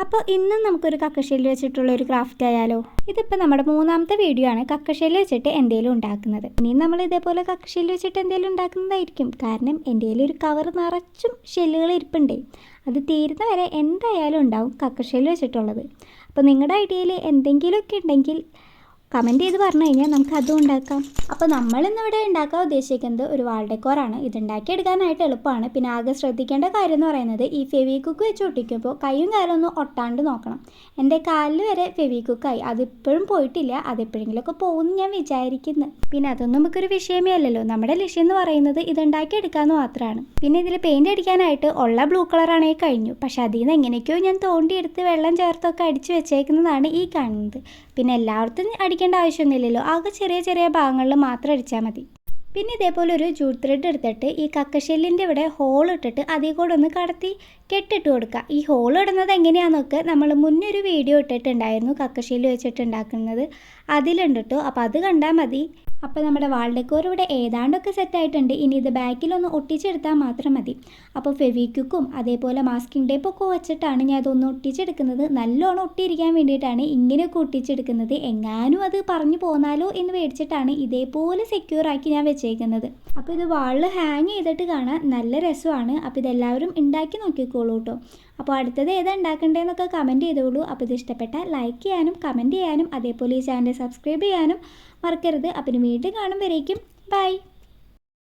അപ്പോൾ ഇന്നും നമുക്കൊരു കക്കശേലിൽ വെച്ചിട്ടുള്ള ഒരു ക്രാഫ്റ്റ് ആയാലോ. ഇതിപ്പോൾ നമ്മുടെ മൂന്നാമത്തെ വീഡിയോ ആണ് കക്കശേലിൽ വെച്ചിട്ട് എന്തെങ്കിലും ഉണ്ടാക്കുന്നത്. ഇനിയും നമ്മൾ ഇതേപോലെ കക്കശേലിൽ വെച്ചിട്ട് എന്തെങ്കിലും ഉണ്ടാക്കുന്നതായിരിക്കും. കാരണം എൻ്റെ ഒരു കവർ നിറച്ചും ഷെല്ലുകൾ ഇരിപ്പുണ്ടേ. അത് തീരുന്ന വരെ എന്തായാലും ഉണ്ടാവും കക്കശേലിൽ വെച്ചിട്ടുള്ളത്. അപ്പോൾ നിങ്ങളുടെ ഐഡിയയിൽ എന്തെങ്കിലുമൊക്കെ ഉണ്ടെങ്കിൽ കമൻറ്റ് ചെയ്ത് പറഞ്ഞു കഴിഞ്ഞാൽ നമുക്ക് അതും ഉണ്ടാക്കാം. അപ്പോൾ നമ്മളിന്നിവിടെ ഉണ്ടാക്കാൻ ഉദ്ദേശിക്കുന്നത് ഒരു വാൾ ഡെക്കോറാണ്. ഇതുണ്ടാക്കിയെടുക്കാനായിട്ട് എളുപ്പമാണ്. പിന്നെ ആകെ ശ്രദ്ധിക്കേണ്ട കാര്യം എന്ന് പറയുന്നത് ഈ ഫെവിക്വിക്ക് വെച്ച് ഒട്ടിക്കുമ്പോൾ കൈയും കാലും ഒന്നും ഒട്ടാണ്ട് നോക്കണം. എൻ്റെ കാലിൽ വരെ ഫെവിക്വിക്കായി, അതിപ്പോഴും പോയിട്ടില്ല. അതെപ്പോഴെങ്കിലുമൊക്കെ പോകുമെന്ന് ഞാൻ വിചാരിക്കുന്നു. പിന്നെ അതൊന്നും നമുക്കൊരു വിഷയമേ അല്ലല്ലോ. നമ്മുടെ ലക്ഷ്യം എന്ന് പറയുന്നത് ഇതുണ്ടാക്കിയെടുക്കാമെന്ന് മാത്രമാണ്. പിന്നെ ഇതിൽ പെയിൻറ്റ് അടിക്കാനായിട്ട് ഉള്ള ബ്ലൂ കളറാണെങ്കിൽ കഴിഞ്ഞു. പക്ഷേ അതിൽ നിന്ന് എങ്ങനെയൊക്കെയോ ഞാൻ തോണ്ടിയെടുത്ത് വെള്ളം ചേർത്തൊക്കെ അടിച്ച് വെച്ചേക്കുന്നതാണ് ഈ കാണുന്നത്. പിന്നെ എല്ലായിടത്തും അടിക്കേണ്ട ആവശ്യമൊന്നുമില്ലല്ലോ. ആകെ ചെറിയ ചെറിയ ഭാഗങ്ങളിൽ മാത്രം അടിച്ചാൽ മതി. പിന്നെ ഇതേപോലെ ഒരു ജൂട്ട് ത്രെഡ് എടുത്തിട്ട് ഈ കക്കശെല്ലിൻ്റെ ഇവിടെ ഹോൾ ഇട്ടിട്ട് അതിൽ കൂടെ ഒന്ന് കടത്തി കെട്ടിട്ട് കൊടുക്കുക. ഈ ഹോൾ ഇടുന്നത് എങ്ങനെയാണെന്നൊക്കെ നമ്മൾ മുന്നേ ഒരു വീഡിയോ ഇട്ടിട്ടുണ്ടായിരുന്നു കക്കശെല്ല് വെച്ചിട്ട് ഉണ്ടാക്കുന്നത്. അതിലുണ്ട് കേട്ടോ. അപ്പോൾ അത് കണ്ടാൽ മതി. അപ്പോൾ നമ്മുടെ വാൾ ഡെക്കോർ ഇവിടെ ഏതാണ്ടൊക്കെ സെറ്റായിട്ടുണ്ട്. ഇനി ഇത് ബാക്കിലൊന്ന് ഒട്ടിച്ചെടുത്താൽ മാത്രം മതി. അപ്പോൾ ഫെവിക്വിക്കും അതേപോലെ മാസ്കിംഗ് ടേപ്പൊക്കെ വെച്ചിട്ടാണ് ഞാൻ അതൊന്ന് ഒട്ടിച്ചെടുക്കുന്നത്. നല്ലോണം ഒട്ടിയിരിക്കാൻ വേണ്ടിയിട്ടാണ് ഇങ്ങനെയൊക്കെ ഒട്ടിച്ചെടുക്കുന്നത്. എങ്ങാനും അത് പറഞ്ഞു പോന്നാലോ എന്ന് മേടിച്ചിട്ടാണ് ഇതേപോലെ സെക്യൂറാക്കി ഞാൻ വെച്ചേക്കുന്നത്. അപ്പോൾ ഇത് വാളിൽ ഹാങ് ചെയ്തിട്ട് കാണാൻ നല്ല രസമാണ്. അപ്പോൾ ഇതെല്ലാവരും ഉണ്ടാക്കി നോക്കിക്കോളൂ കേട്ടോ. അപ്പോൾ അടുത്തത് ഏതാ ഉണ്ടാക്കേണ്ടതെന്നൊക്കെ കമൻറ്റ് ചെയ്തോളൂ. അപ്പോൾ ഇത് ഇഷ്ടപ്പെട്ടാൽ ലൈക്ക് ചെയ്യാനും കമൻറ്റ് ചെയ്യാനും അതേപോലെ ഈ ചാനൽ സബ്സ്ക്രൈബ് ചെയ്യാനും മറക്കരുത്. അപ്പം വീണ്ടും കാണും വരേക്കും ബൈ.